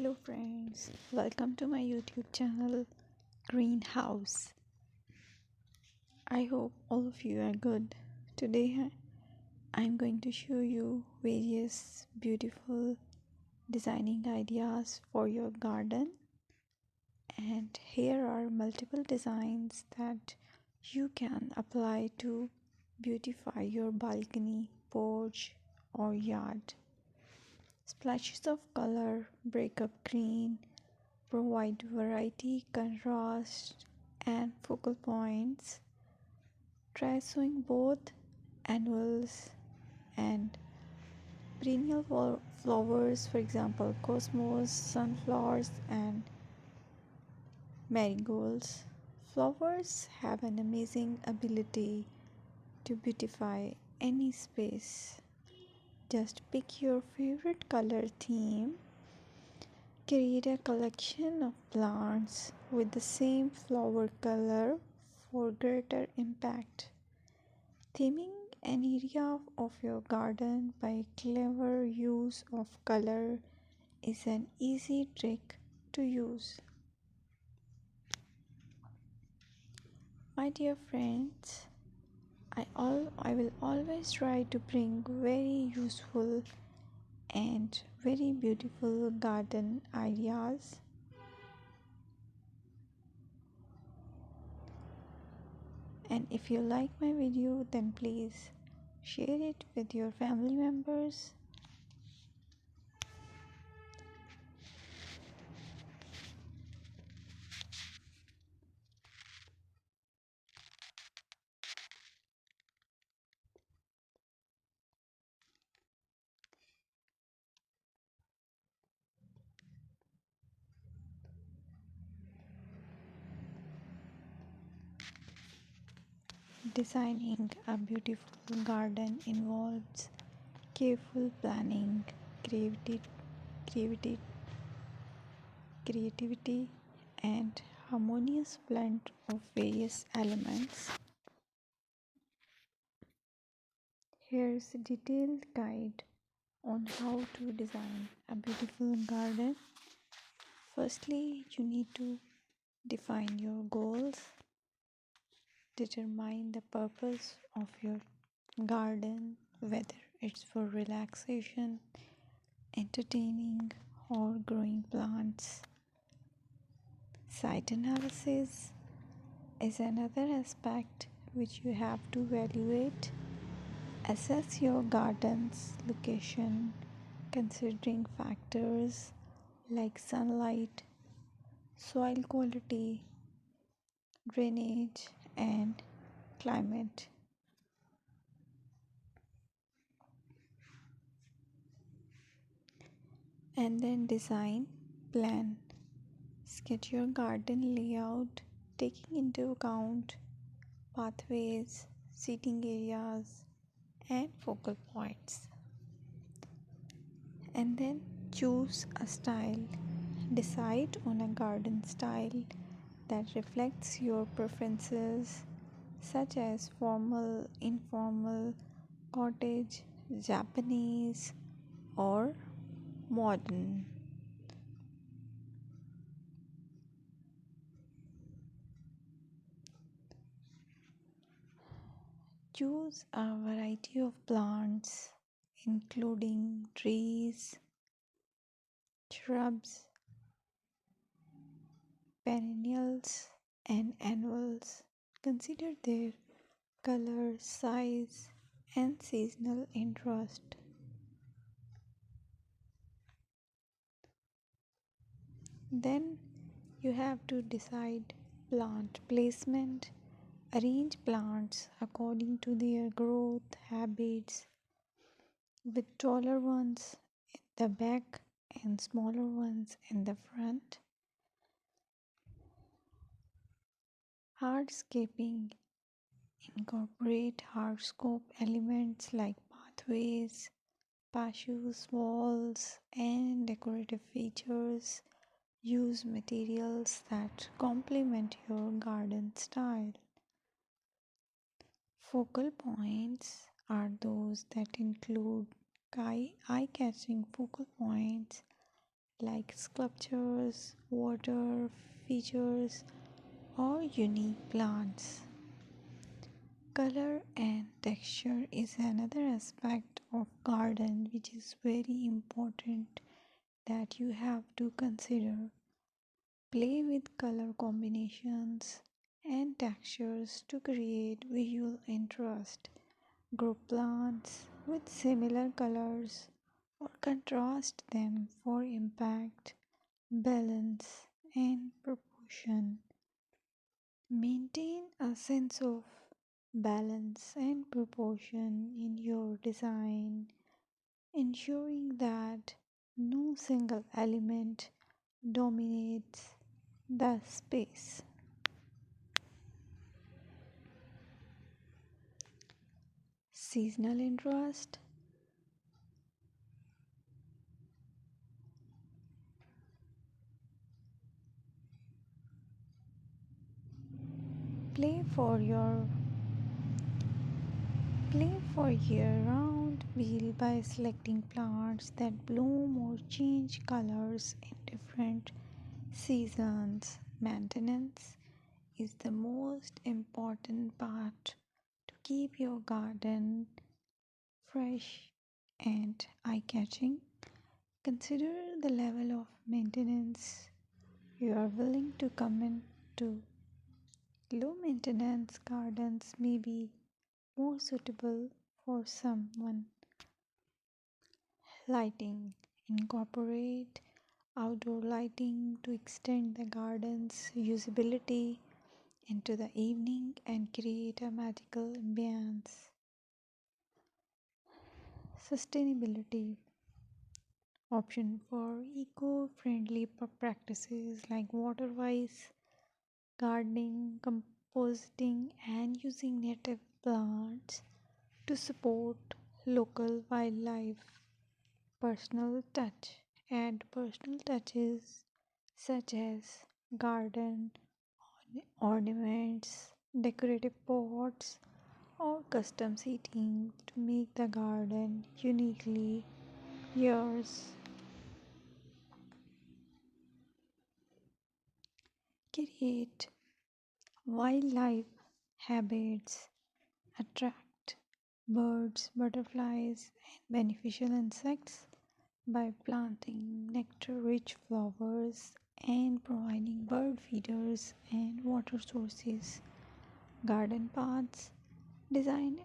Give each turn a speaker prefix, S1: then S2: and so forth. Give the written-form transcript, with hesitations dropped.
S1: Hello friends, welcome to my YouTube channel Greenhouse. I hope all of you are good. Today I'm going to show you various beautiful designing ideas for your garden, and here are multiple designs that you can apply to beautify your balcony, porch or yard. Splashes of color break up green, provide variety, contrast, and focal points. Try sowing both annuals and perennial flowers, for example, cosmos, sunflowers, and marigolds. Flowers have an amazing ability to beautify any space. Just pick your favorite color theme. Create a collection of plants with the same flower color for greater impact. Theming an area of your garden by clever use of color is an easy trick to use. My dear friends, I will always try to bring very useful and very beautiful garden ideas. And if you like my video, then please share it with your family members. Designing a beautiful garden involves careful planning, creativity, creativity, and harmonious blend of various elements. Here's a detailed guide on how to design a beautiful garden. Firstly, you need to define your goals. Determine the purpose of your garden, whether it's for relaxation, entertaining, or growing plants. Site analysis is another aspect which you have to evaluate. Assess your garden's location, considering factors like sunlight, soil quality, drainage, and climate. And then design, plan. Sketch your garden layout, taking into account pathways, seating areas, and focal points. And then choose a style. Decide on a garden style that reflects your preferences, such as formal, informal, cottage, Japanese, or modern. Choose a variety of plants, including trees, shrubs, perennials, and annuals. Consider their color, size, and seasonal interest. Then you have to decide plant placement. Arrange plants according to their growth habits, with taller ones in the back and smaller ones in the front. Hardscaping: incorporate hardscape elements like pathways, patios, walls, and decorative features. Use materials that complement your garden style. Focal points are those that include eye-catching focal points like sculptures, water features, or unique plants. Color and texture is another aspect of garden which is very important that you have to consider. Play with color combinations and textures to create visual interest. Group plants with similar colors or contrast them for impact, balance, and proportion. Maintain a sense of balance and proportion in your design, ensuring that no single element dominates the space. Seasonal interest. Play for your Play for year-round wheel by selecting plants that bloom or change colors in different seasons. Maintenance is the most important part to keep your garden fresh and eye-catching. Consider the level of maintenance you are willing to commit to. Low maintenance gardens may be more suitable for someone. Lighting. Incorporate outdoor lighting to extend the garden's usability into the evening and create a magical ambience. Sustainability. Option for eco-friendly practices like water-wise gardening, composting, and using native plants to support local wildlife. Personal touch. Add personal touches such as garden ornaments, decorative pots, or custom seating to make the garden uniquely yours. Create wildlife habits, attract birds, butterflies, and beneficial insects by planting nectar rich flowers and providing bird feeders and water sources. Garden paths. Design